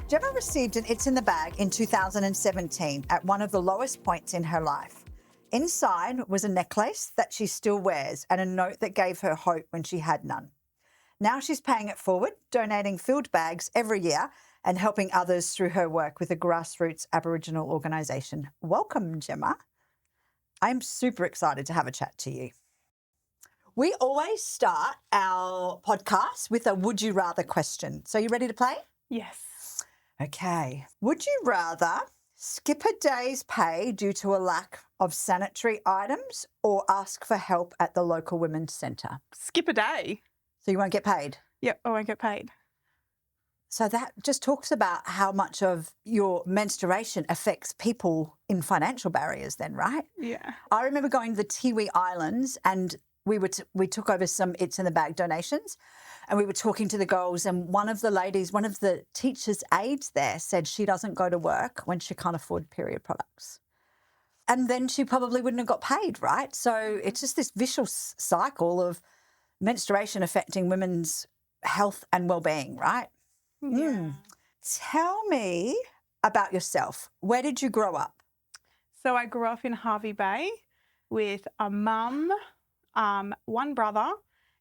Gemma received an It's in the Bag in 2017 at one of the lowest points in her life. Inside was a necklace that she still wears and a note that gave her hope when she had none. Now she's paying it forward, donating filled bags every year and helping others through her work with a grassroots Aboriginal organisation. Welcome, Gemma. I'm super excited to have a chat to you. We always start our podcast with a would you rather question. So you ready to play? Yes. Okay. Would you rather skip a day's pay due to a lack of sanitary items or ask for help at the local women's centre? Skip a day. So you won't get paid? Yep, I won't get paid. So that just talks about how much of your menstruation affects people in financial barriers then, right? Yeah. I remember going to the Tiwi Islands and we took over some It's in the Bag donations and we were talking to the girls and one of the teachers' aides there said she doesn't go to work when she can't afford period products. And then she probably wouldn't have got paid, right? So it's just this vicious cycle of menstruation affecting women's health and well-being, right? Yeah. Tell me about yourself. Where did you grow up? So I grew up in Hervey Bay with a mum, one brother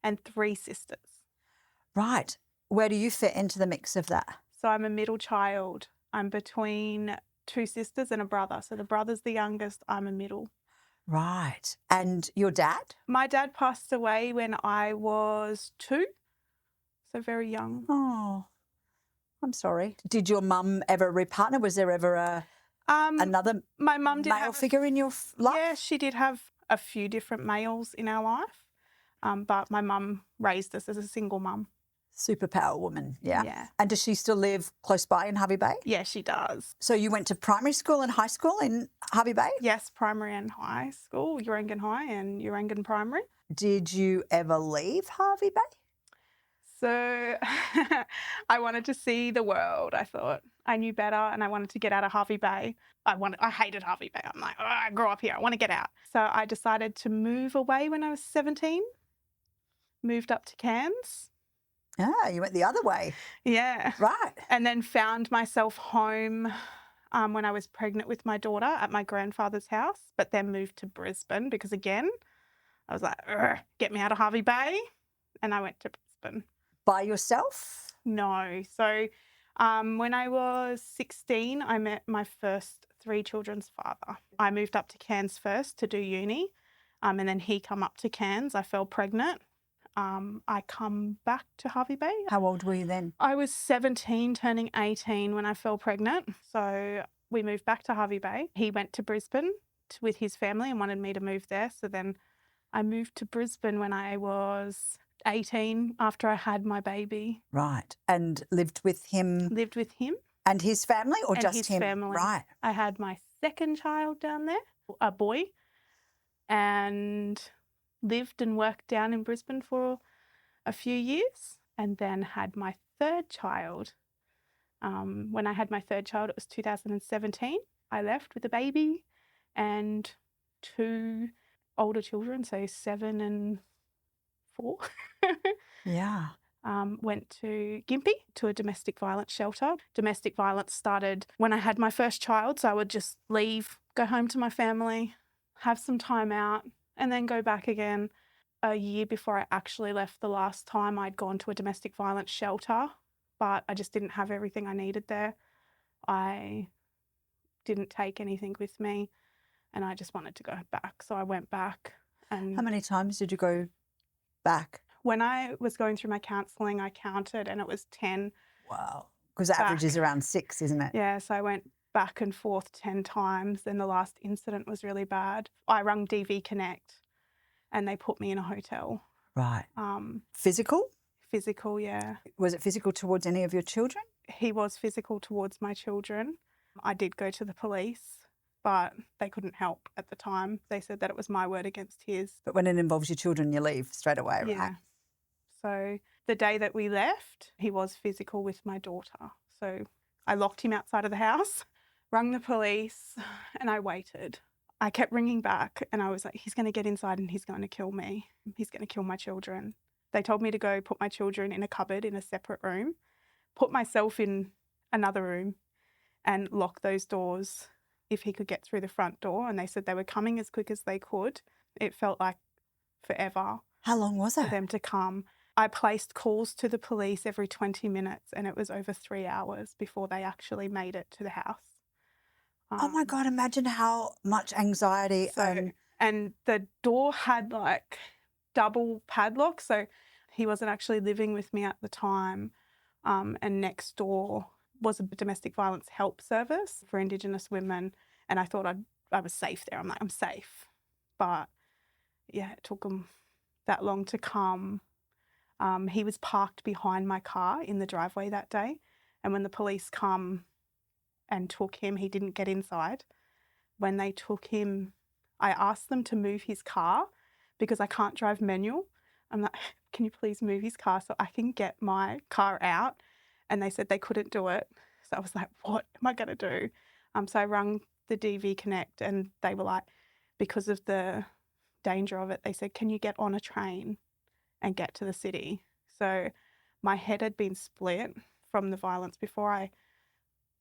and 3 sisters. Right. Where do you fit into the mix of that? So I'm a middle child. I'm between 2 sisters and a brother. So the brother's the youngest, I'm a middle. Right. And your dad? My dad passed away when I was 2, so very young. Oh, I'm sorry. Did your mum ever repartner? Was there ever another my mum did male figure in your life? Yeah, she did have a few different males in our life, but my mum raised us as a single mum. Superpower woman, yeah. Yeah. And does she still live close by in Hervey Bay? Yeah, she does. So you went to primary school and high school in Hervey Bay? Yes, primary and high school, Urangan High and Urangan Primary. Did you ever leave Hervey Bay? So I wanted to see the world, I thought. I knew better and I wanted to get out of Hervey Bay. I hated Hervey Bay. I'm like, oh, I grew up here. I want to get out. So I decided to move away when I was 17, moved up to Cairns. Ah, you went the other way. Yeah. Right. And then found myself home when I was pregnant with my daughter at my grandfather's house, but then moved to Brisbane because, again, I was like, get me out of Hervey Bay. And I went to Brisbane. By yourself? No. So when I was 16, I met my first 3 children's father. I moved up to Cairns first to do uni, and then he come up to Cairns. I fell pregnant. I come back to Hervey Bay. How old were you then? I was 17, turning 18 when I fell pregnant. So we moved back to Hervey Bay. He went to Brisbane with his family and wanted me to move there. So then I moved to Brisbane when I was 18 after I had my baby. Right. And lived with him? Lived with him. And his family or and just his him? Family. Right. I had my second child down there, a boy, and lived and worked down in Brisbane for a few years and then had my third child. When I had my third child, it was 2017. I left with a baby and 2 older children, so 7 and 4. Yeah. Went to Gympie, to a domestic violence shelter. Domestic violence started when I had my first child, so I would just leave, go home to my family, have some time out, and then go back again. A year before I actually left the last time, I'd gone to a domestic violence shelter, but I just didn't have everything I needed there. I didn't take anything with me, and I just wanted to go back. So I went back. And How many times did you go back? when I was going through my counselling, I counted and it was 10. Wow. Because the average is around 6, isn't it? Yeah, so I went back and forth 10 times. And the last incident was really bad. I rang DV Connect and they put me in a hotel. Right. Physical? Physical, yeah. Was it physical towards any of your children? He was physical towards my children. I did go to the police, but they couldn't help at the time. They said that it was my word against his. But when it involves your children, you leave straight away, right? Yeah. So the day that we left, he was physical with my daughter. So I locked him outside of the house, rang the police, and I waited. I kept ringing back and I was like, he's going to get inside and he's going to kill me. He's going to kill my children. They told me to go put my children in a cupboard in a separate room, put myself in another room and lock those doors if he could get through the front door. And they said they were coming as quick as they could. It felt like forever. How long was for it? them to come. I placed calls to the police every 20 minutes and it was over 3 hours before they actually made it to the house. Oh my God, imagine how much anxiety And the door had like double padlock. So he wasn't actually living with me at the time. And next door was a domestic violence help service for Indigenous women. And I thought I was safe there. I'm like, I'm safe. But yeah, it took them that long to come. He was parked behind my car in the driveway that day. And when the police come and took him, he didn't get inside. When they took him, I asked them to move his car because I can't drive manual. I'm like, can you please move his car so I can get my car out? And they said they couldn't do it. So I was like, what am I going to do? So I rang the DV Connect and they were like, because of the danger of it, they said, can you get on a train and get to the city? So my head had been split from the violence before I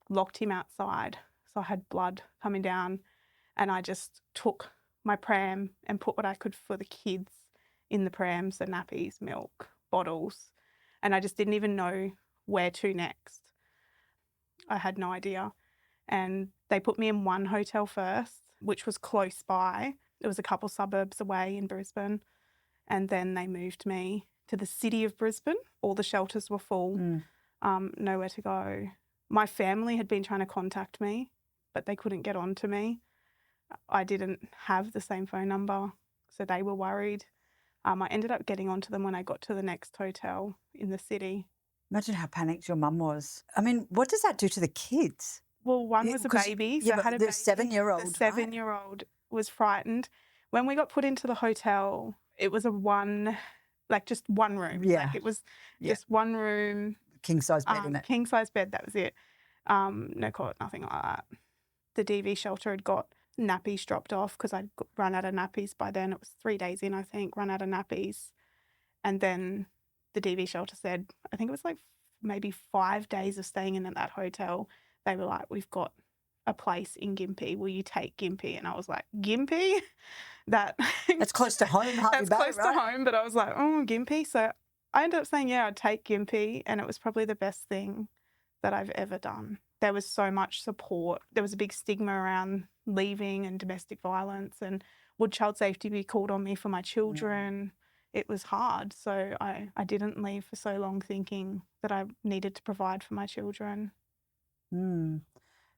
locked him outside. So I had blood coming down and I just took my pram and put what I could for the kids in the pram, so nappies, milk, bottles, and I just didn't even know where to next. I had no idea. And they put me in one hotel first, which was close by. It was a couple suburbs away in Brisbane. And then they moved me to the city of Brisbane. All the shelters were full, nowhere to go. My family had been trying to contact me, but they couldn't get on to me. I didn't have the same phone number, so they were worried. I ended up getting onto them when I got to the next hotel in the city. Imagine how panicked your mum was. I mean, what does that do to the kids? Well, one was a baby, so I had a baby. The 7-year-old. The 7-year-old was frightened. When we got put into the hotel, it was just one room. Yeah. Like it was just one room. King size bed in it. King size bed, that was it. No cot, nothing like that. The DV shelter had got nappies dropped off because I'd run out of nappies by then. It was 3 days in, I think, run out of nappies. And then the DV shelter said, I think it was like maybe 5 days of staying in at that hotel. They were like, we've got a place in Gympie. Will you take Gympie? And I was like, Gympie? That's close to home, That's close to home, but I was like, oh, Gympie. So I ended up saying, yeah, I'd take Gympie. And it was probably the best thing that I've ever done. There was so much support. There was a big stigma around leaving and domestic violence, and would child safety be called on me for my children? It was hard. So I didn't leave for so long thinking that I needed to provide for my children.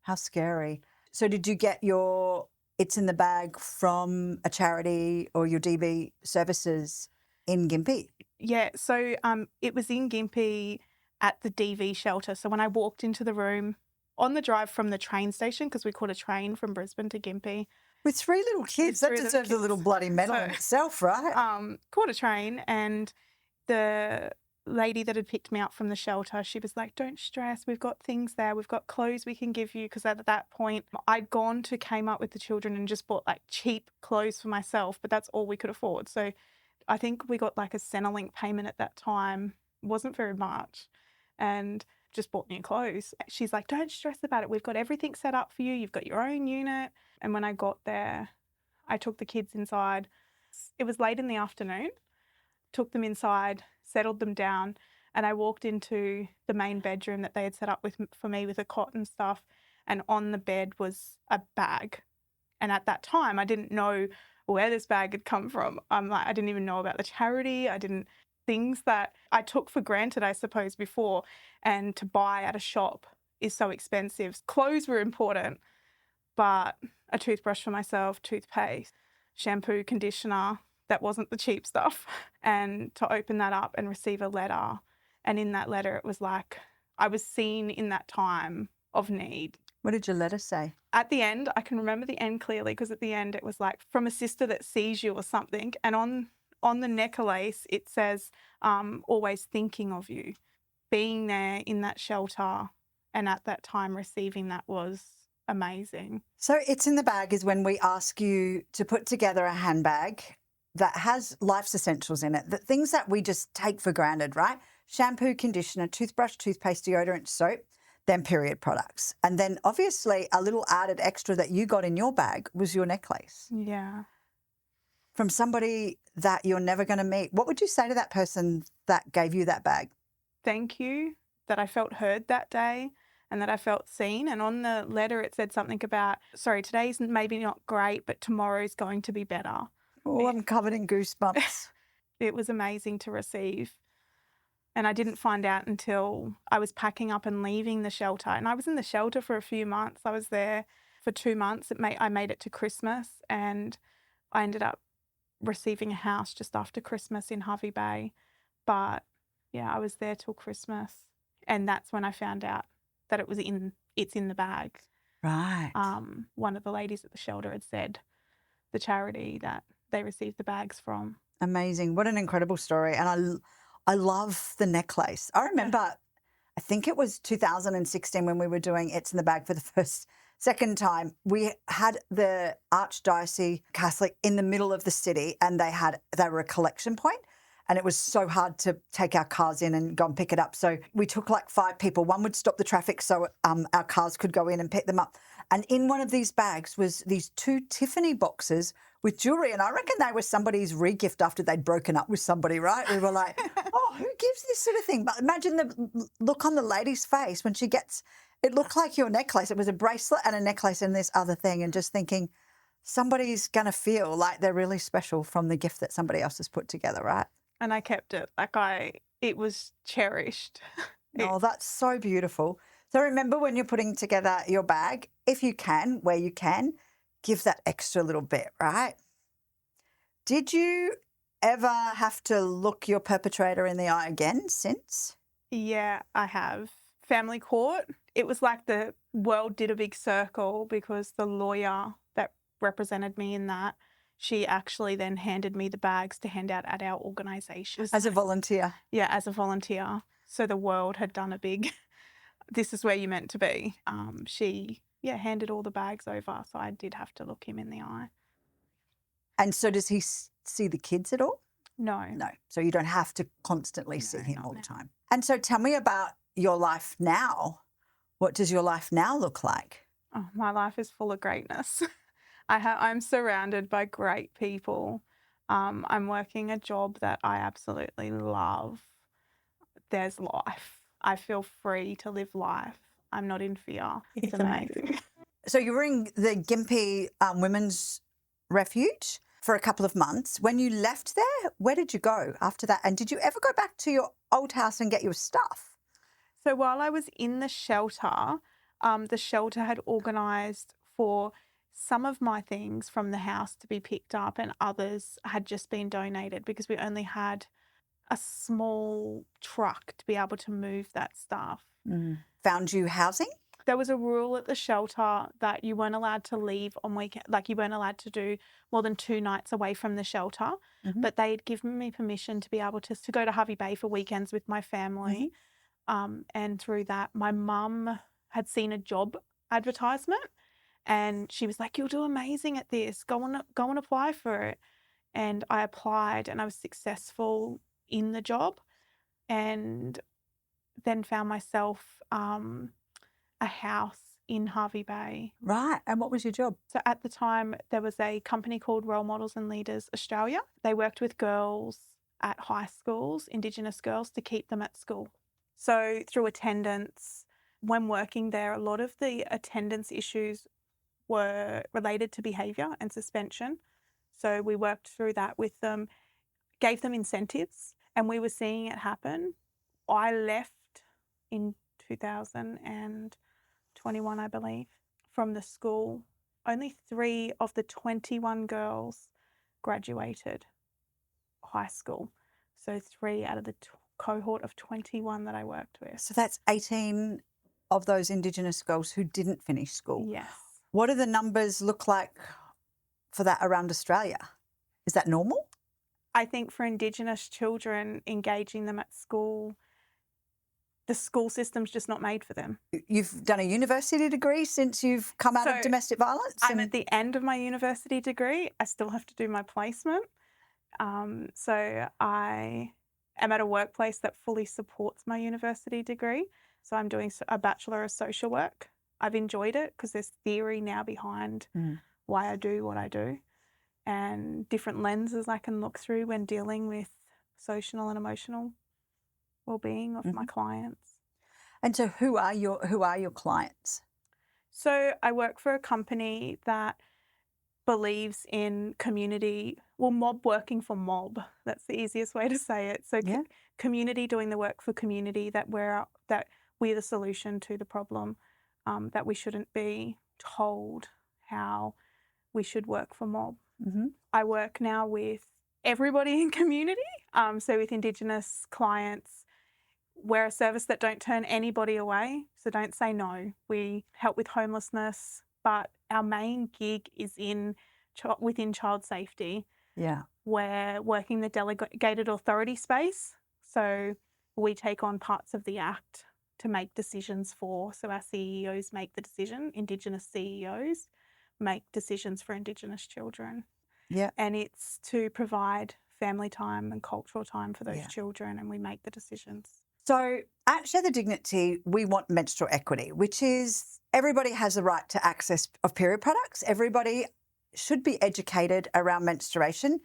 How scary. So did you get your It's in the Bag from a charity or your DV services in Gympie? Yeah, so it was in Gympie at the DV shelter. So when I walked into the room on the drive from the train station, because we caught a train from Brisbane to Gympie. With 3 little kids, that deserves a little bloody medal in itself, right? Caught a train, and the lady that had picked me up from the shelter, she was like, don't stress, we've got things there, we've got clothes we can give you, because at that point I'd gone to Kmart with the children and just bought like cheap clothes for myself, but that's all we could afford. So I think we got like a Centrelink payment at that time. It wasn't very much, and just bought new clothes. She's like, don't stress about it, we've got everything set up for you, you've got your own unit. And when I got there, I took the kids inside. It was late in the afternoon, took them inside, settled them down, and I walked into the main bedroom that they had set up for me with a cot and stuff, and on the bed was a bag. And at that time, I didn't know where this bag had come from. I didn't even know about the charity. Things that I took for granted, I suppose, before, and to buy at a shop is so expensive. Clothes were important, but a toothbrush for myself, toothpaste, shampoo, conditioner, that wasn't the cheap stuff. And to open that up and receive a letter, and in that letter it was like, I was seen in that time of need. What did your letter say? At the end, I can remember the end clearly, because at the end it was like, from a sister that sees you or something. And on the necklace it says, always thinking of you. Being there in that shelter and at that time receiving that was amazing. So It's in the Bag is when we ask you to put together a handbag that has life's essentials in it, the things that we just take for granted, right? Shampoo, conditioner, toothbrush, toothpaste, deodorant, soap. than period products. And then obviously a little added extra that you got in your bag was your necklace Yeah. from somebody that you're never going to meet. What would you say to that person that gave you that bag? Thank you that I felt heard that day and that I felt seen. And on the letter, it said something about, sorry, today's maybe not great, but tomorrow's going to be better. Oh, I'm covered in goosebumps. It was amazing to receive. And I didn't find out until I was packing up and leaving the shelter. And I was in the shelter for a few months. I was there for 2 months. I made it to Christmas, and I ended up receiving a house just after Christmas in Hervey Bay. But yeah, I was there till Christmas. And that's when I found out that it's in the bag. Right. One of the ladies at the shelter had said the charity that they received the bags from. Amazing. What an incredible story. And I love the necklace. I remember, I think it was 2016 when we were doing It's in the Bag for the second time. We had the Archdiocese Catholic in the middle of the city, and they were a collection point. And it was so hard to take our cars in and go and pick it up. So we took like 5 people. One would stop the traffic so our cars could go in and pick them up. And in one of these bags was these 2 Tiffany boxes with jewellery. And I reckon they were somebody's re-gift after they'd broken up with somebody, right? We were like, oh, who gives this sort of thing? But imagine the look on the lady's face when she gets, it looked like your necklace. It was a bracelet and a necklace and this other thing. And just thinking, somebody's going to feel like they're really special from the gift that somebody else has put together, right? And I kept it. It was cherished. Oh, that's so beautiful. So remember, when you're putting together your bag, if you can, where you can, give that extra little bit, right? Did you ever have to look your perpetrator in the eye again since? Yeah, I have. Family court. It was like the world did a big circle because the lawyer that represented me in that, she actually then handed me the bags to hand out at our organisation. As a volunteer? Yeah, as a volunteer. So the world had done a big, this is where you're meant to be. She handed all the bags over, so I did have to look him in the eye. And so does he see the kids at all? No. No. So you don't have to constantly see him all the time. And so tell me about your life now. What does your life now look like? Oh, my life is full of greatness. I'm surrounded by great people. I'm working a job that I absolutely love. There's life. I feel free to live life. I'm not in fear. It's amazing. So you were in the Gympie Women's Refuge for a couple of months. When you left there, where did you go after that? And did you ever go back to your old house and get your stuff? So while I was in the shelter had organised for some of my things from the house to be picked up, and others had just been donated because we only had a small truck to be able to move that stuff. Found you housing? There was a rule at the shelter that you weren't allowed to leave on weekend, like you weren't allowed to do more than 2 nights away from the shelter. But they had given me permission to be able to go to Hervey Bay for weekends with my family. And through that, my mum had seen a job advertisement, and she was like, "You'll do amazing at this. Go and apply for it." And I applied, and I was successful in the job, and then found myself a house in Hervey Bay. Right. And what was your job? So at the time, there was a company called Role Models and Leaders Australia. They worked with girls at high schools, Indigenous girls, to keep them at school. So through attendance, when working there, a lot of the attendance issues were related to behaviour and suspension. So we worked through that with them, gave them incentives, and we were seeing it happen. I left in 2021, I believe, from the school. Only 3 of the 21 girls graduated high school. So 3 out of the cohort of 21 that I worked with. So that's 18 of those Indigenous girls who didn't finish school. Yes. What do the numbers look like for that around Australia? Is that normal? I think for Indigenous children, engaging them at school, the school system's just not made for them. You've done a university degree since you've come out of domestic violence? I'm at the end of my university degree. I still have to do my placement. So I am at a workplace that fully supports my university degree. So I'm doing a Bachelor of Social Work. I've enjoyed it because there's theory now behind why I do what I do and different lenses I can look through when dealing with social and emotional well-being of my clients. And so who are your clients? So I work for a company that believes in community, mob working for mob. That's the easiest way to say it. So community doing the work for community, that we're the solution to the problem, that we shouldn't be told how we should work for mob. I work now with everybody in community. So with Indigenous clients, we're a service that don't turn anybody away. So don't say no. We help with homelessness, but our main gig is within child safety. Yeah. We're working the delegated authority space. So we take on parts of the Act to make decisions for. So our CEOs make the decision. Indigenous CEOs make decisions for Indigenous children. Yeah. And it's to provide family time and cultural time for those children, and we make the decisions. So at Share the Dignity, we want menstrual equity, which is everybody has the right to access of period products. Everybody should be educated around menstruation,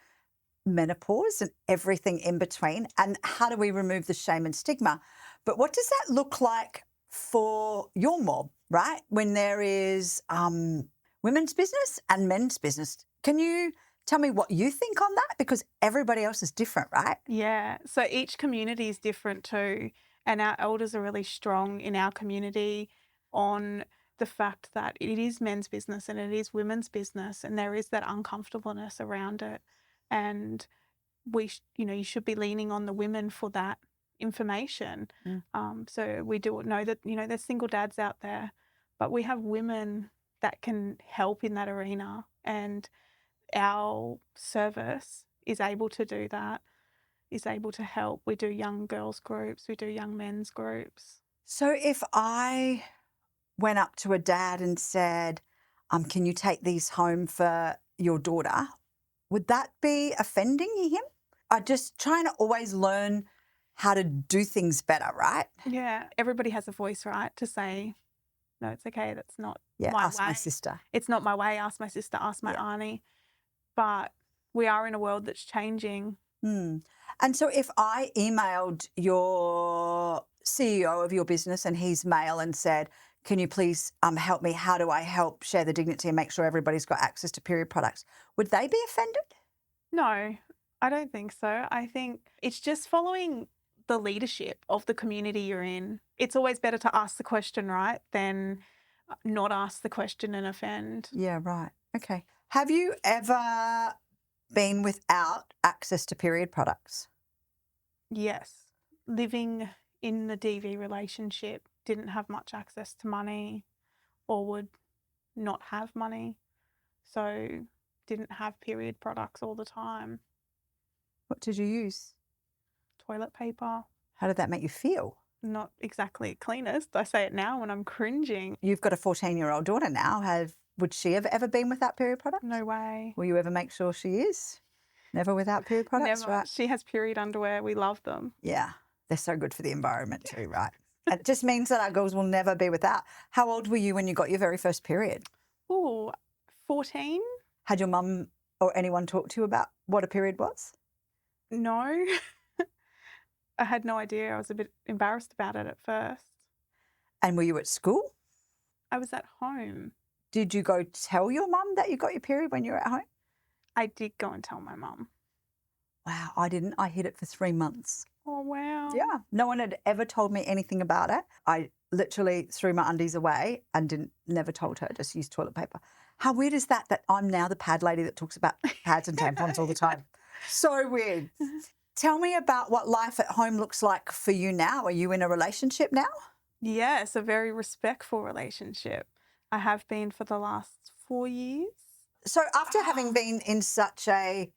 menopause and everything in between. And how do we remove the shame and stigma? But what does that look like for your mob, right? When there is women's business and men's business. Can you tell me what you think on that? Because everybody else is different, right? Yeah. So each community is different too. And our elders are really strong in our community on the fact that it is men's business and it is women's business, and there is that uncomfortableness around it. And you should be leaning on the women for that information. So we do know that, there's single dads out there, but we have women that can help in that arena, and our service is able to do that, is able to help. We do young girls groups, we do young men's groups. So if I went up to a dad and said, can you take these home for your daughter, would that be offending him? I'm just trying to always learn how to do things better, right? Yeah, everybody has a voice, right, to say, no, it's okay, that's not my ask way. my sister. It's not my way, ask my sister, ask my auntie. But we are in a world that's changing. And so if I emailed your CEO of your business and he's male and said, can you please help me? How do I help Share the Dignity and make sure everybody's got access to period products? Would they be offended? No, I don't think so. I think it's just following the leadership of the community you're in. It's always better to ask the question, right, than not ask the question and offend. Yeah, right. Okay. Have you ever been without access to period products? Yes. Living in the DV relationship, didn't have much access to money or would not have money. So didn't have period products all the time. What did you use? Toilet paper. How did that make you feel? Not exactly cleanest. I say it now when I'm cringing. You've got a 14-year-old daughter now. Would she have ever been without period products? No way. Will you ever make sure she is? Never without period products, Never. right? She has period underwear. We love them. Yeah, they're so good for the environment too, right? It just means that our girls will never be without. How old were you when you got your very first period? Oh, 14. Had your mum or anyone talk to you about what a period was? No. I had no idea. I was a bit embarrassed about it at first. And were you at school? I was at home. Did you go tell your mum that you got your period when you were at home? I did go and tell my mum. Wow, I didn't. I hid it for 3 months. Oh, wow. Yeah, no one had ever told me anything about it. I literally threw my undies away and never told her, just used toilet paper. How weird is that I'm now the pad lady that talks about pads and tampons all the time? So weird. Tell me about what life at home looks like for you now. Are you in a relationship now? Yes, a very respectful relationship. I have been for the last 4 years. So after having been in such a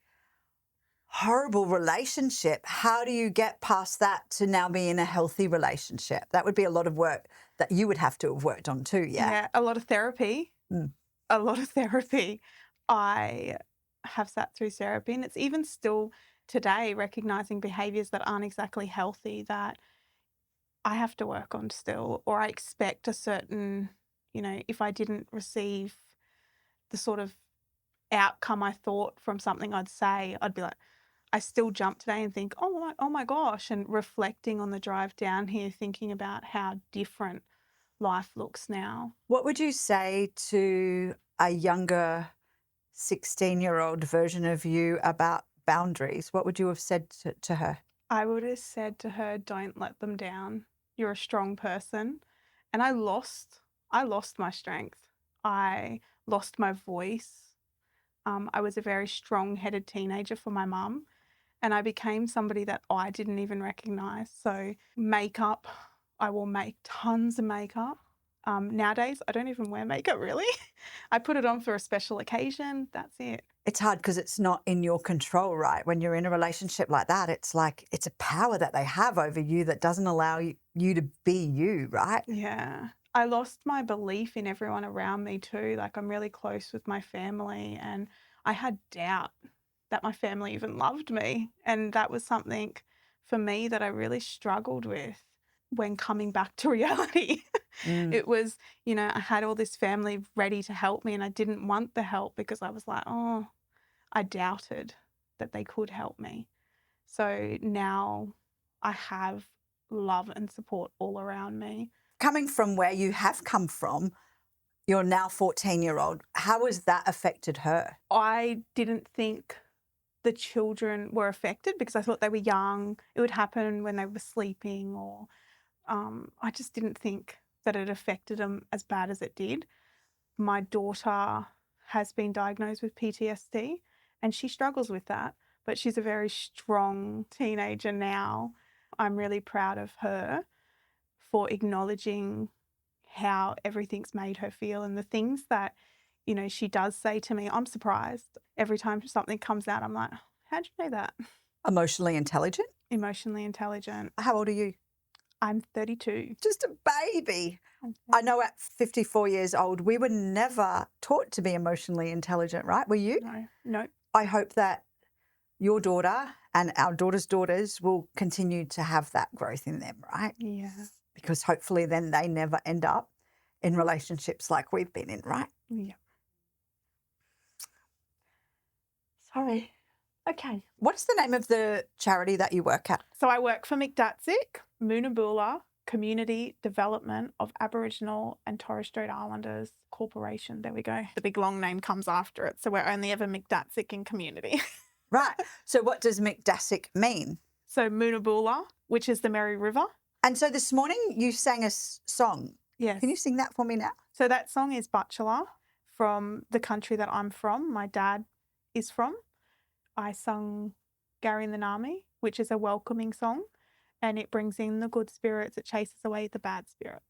horrible relationship, how do you get past that to now be in a healthy relationship? That would be a lot of work that you would have to have worked on too, yeah? Yeah, a lot of therapy. A lot of therapy. I have sat through therapy, and it's even still today recognising behaviours that aren't exactly healthy that I have to work on still, or I expect a certain, if I didn't receive the sort of outcome I thought from something I'd say, I'd be like, I still jump today and think, oh my gosh, and reflecting on the drive down here, thinking about how different life looks now. What would you say to a younger 16-year-old version of you about boundaries? What would you have said to her? I would have said to her, don't let them down. You're a strong person. And I lost my strength. I lost my voice. I was a very strong-headed teenager for my mum, and I became somebody that I didn't even recognise. So makeup, I will make tons of makeup. Nowadays, I don't even wear makeup really. I put it on for a special occasion. That's it. It's hard because it's not in your control, right? When you're in a relationship like that, it's like it's a power that they have over you that doesn't allow you to be you, right? Yeah. I lost my belief in everyone around me too. Like, I'm really close with my family, and I had doubt that my family even loved me. And that was something for me that I really struggled with when coming back to reality. It was, I had all this family ready to help me, and I didn't want the help because I was like, I doubted that they could help me. So now I have love and support all around me. Coming from where you have come from, you're now 14-year-old. How has that affected her? I didn't think the children were affected because I thought they were young. It would happen when they were sleeping, or I just didn't think that it affected them as bad as it did. My daughter has been diagnosed with PTSD, and she struggles with that, but she's a very strong teenager now. I'm really proud of her for acknowledging how everything's made her feel, and the things that, she does say to me. I'm surprised. Every time something comes out, I'm like, how'd you know that? Emotionally intelligent? Emotionally intelligent. How old are you? I'm 32. Just a baby. I know at 54 years old, we were never taught to be emotionally intelligent, right? Were you? No. I hope that your daughter and our daughter's daughters will continue to have that growth in them, right? Yeah. Because hopefully then they never end up in relationships like we've been in, right? Yeah. Sorry. Okay. What's the name of the charity that you work at? So I work for McDatzick, Moonaboola Community Development of Aboriginal and Torres Strait Islanders Corporation. There we go. The big long name comes after it. So we're only ever McDatzick in community. Right. So what does McDatzick mean? So Moonaboola, which is the Merry River. And so this morning you sang a song. Yes. Can you sing that for me now? So that song is Bachelor, from the country that I'm from. My dad is from. I sung Gary in the Nami, which is a welcoming song, and it brings in the good spirits. It chases away the bad spirits.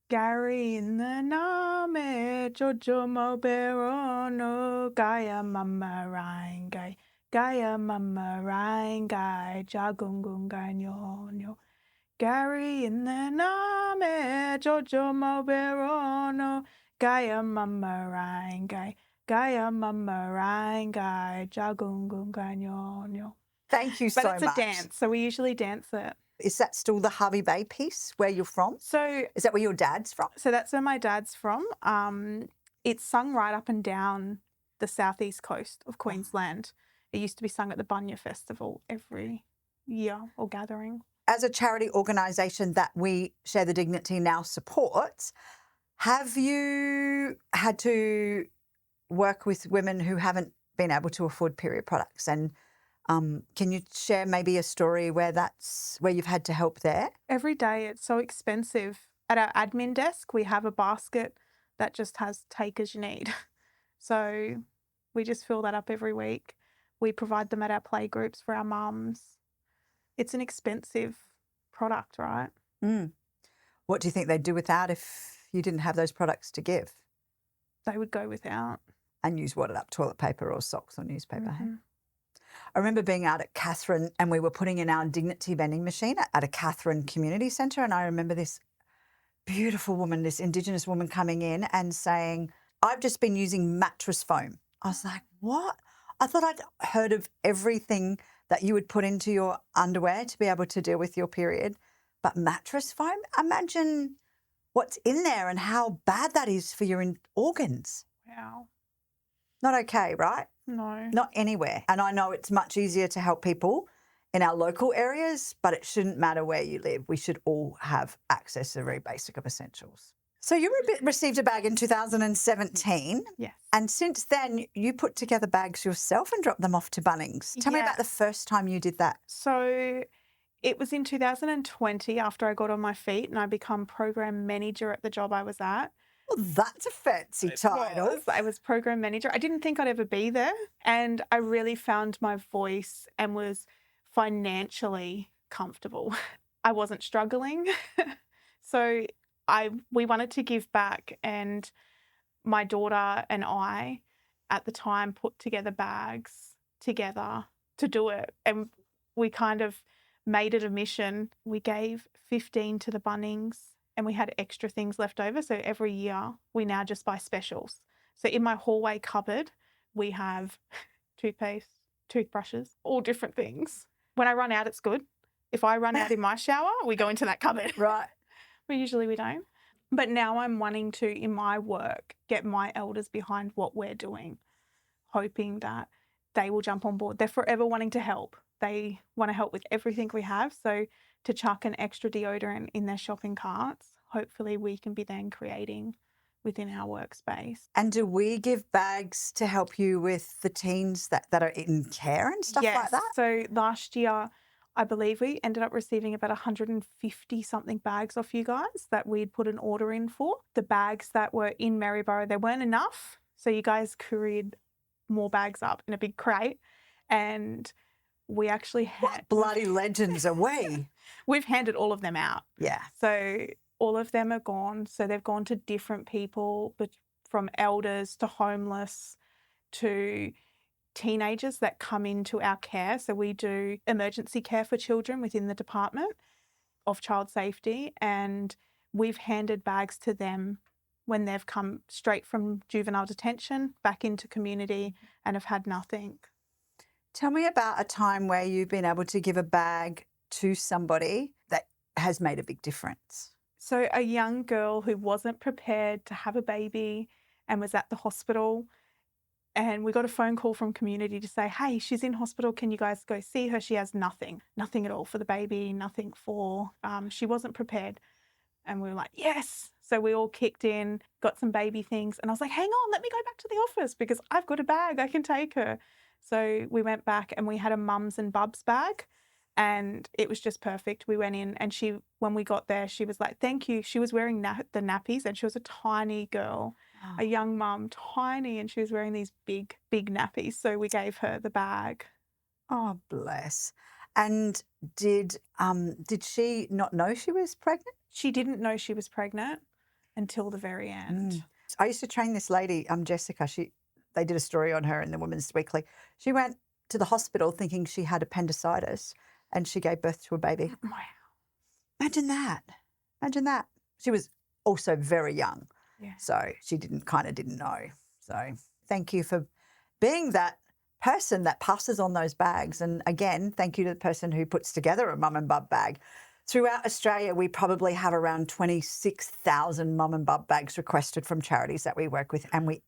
Gary in the Nami, Jojo Moberono, Gaia Mama Rangai, Gaia Mama Rangai, Jagungungai Nyo. Gary in the Nami, Jojo Moberono, Gaia Mama Rangai, Gaia Mama Rangai, Jagungungai Nyo. Thank you so much. But it's a dance, so we usually dance it. Is that still the Harvey Bay piece where you're from? So is that where your dad's from? So that's where my dad's from. It's sung right up and down the southeast coast of Queensland. It used to be sung at the Bunya Festival every year or gathering. As a charity organisation that We Share the Dignity now supports, have you had to work with women who haven't been able to afford period products? And can you share maybe a story where you've had to help there? Every day it's so expensive. At our admin desk, we have a basket that just has take as you need. So we just fill that up every week. We provide them at our play groups for our mums. It's an expensive product, right? What do you think they'd do without if you didn't have those products to give? They would go without. And use wadded up toilet paper or socks or newspaper. Hey? I remember being out at Catherine and we were putting in our dignity vending machine at a Catherine community centre, and I remember this beautiful woman, this Indigenous woman, coming in and saying, I've just been using mattress foam. I was like, what? I thought I'd heard of everything that you would put into your underwear to be able to deal with your period, But mattress foam, imagine what's in there and how bad that is for your organs. Wow. Not okay, right? No. Not anywhere. And I know it's much easier to help people in our local areas, but it shouldn't matter where you live. We should all have access to the very basic of essentials. So you received a bag in 2017. Yes. And since then, you put together bags yourself and dropped them off to Bunnings. Tell me about the first time you did that. So it was in 2020 after I got on my feet and I become program manager at the job I was at. Well, that's a fancy title. I was program manager. I didn't think I'd ever be there. And I really found my voice and was financially comfortable. I wasn't struggling. So we wanted to give back, and my daughter and I at the time put together bags together to do it. And we kind of made it a mission. We gave 15 to the Bunnings and we had extra things left over. So every year we now just buy specials. So in my hallway cupboard, we have toothpaste, toothbrushes, all different things. When I run out, it's good. If I run out in my shower, we go into that cupboard. Right. But usually we don't. But now I'm wanting to, in my work, get my elders behind what we're doing, hoping that they will jump on board. They're forever wanting to help. They want to help with everything we have. So to chuck an extra deodorant in their shopping carts, hopefully we can be then creating within our workspace. And do we give bags to help you with the teens that are in care and stuff like that? So last year, I believe we ended up receiving about 150 something bags off you guys that we'd put an order in for. The bags that were in Maryborough, there weren't enough. So you guys couriered more bags up in a big crate. And we actually had... What bloody legends are we? We've handed all of them out. Yeah. So all of them are gone. So they've gone to different people, but from elders to homeless to teenagers that come into our care. So we do emergency care for children within the Department of Child Safety, and we've handed bags to them when they've come straight from juvenile detention back into community and have had nothing. Tell me about a time where you've been able to give a bag to somebody that has made a big difference. So a young girl who wasn't prepared to have a baby and was at the hospital, and we got a phone call from community to say, hey, she's in hospital. Can you guys go see her? She has nothing at all for the baby, nothing for, she wasn't prepared. And we were like, yes. So we all kicked in, got some baby things. And I was like, hang on, let me go back to the office because I've got a bag, I can take her. So we went back and we had a mums and bubs bag and it was just perfect. We went in and when we got there, she was like, thank you. She was wearing the nappies and she was a tiny girl. A young mum, tiny, and she was wearing these big, big nappies. So we gave her the bag. Oh, bless. And did she not know she was pregnant? She didn't know she was pregnant until the very end. I used to train this lady, Jessica. They did a story on her in the Women's Weekly. She went to the hospital thinking she had appendicitis and she gave birth to a baby. Wow. Imagine that. Imagine that. She was also very young. Yeah. So she didn't know. So thank you for being that person that passes on those bags. And again, thank you to the person who puts together a mum and bub bag. Throughout Australia, we probably have around 26,000 mum and bub bags requested from charities that we work with, and we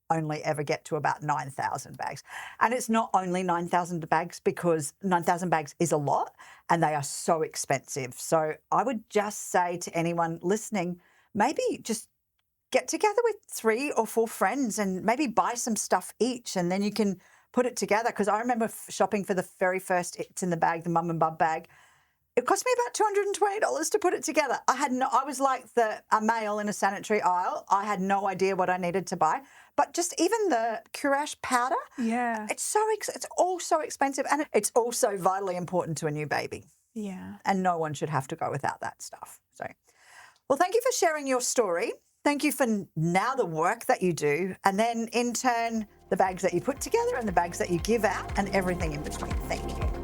only ever get to about 9,000 bags. And it's not only 9,000 bags because 9,000 bags is a lot and they are so expensive. So I would just say to anyone listening, maybe just get together with 3 or 4 friends and maybe buy some stuff each and then you can put it together. Because I remember shopping for the very first It's in the Bag, the mum and bub bag. It cost me about $220 to put it together. I was like a male in a sanitary aisle. I had no idea what I needed to buy. But just even the Courage powder, it's all so expensive, and it's also vitally important to a new baby. Yeah. And no one should have to go without that stuff. So, well, thank you for sharing your story. Thank you for now the work that you do, and then in turn, the bags that you put together and the bags that you give out and everything in between. Thank you.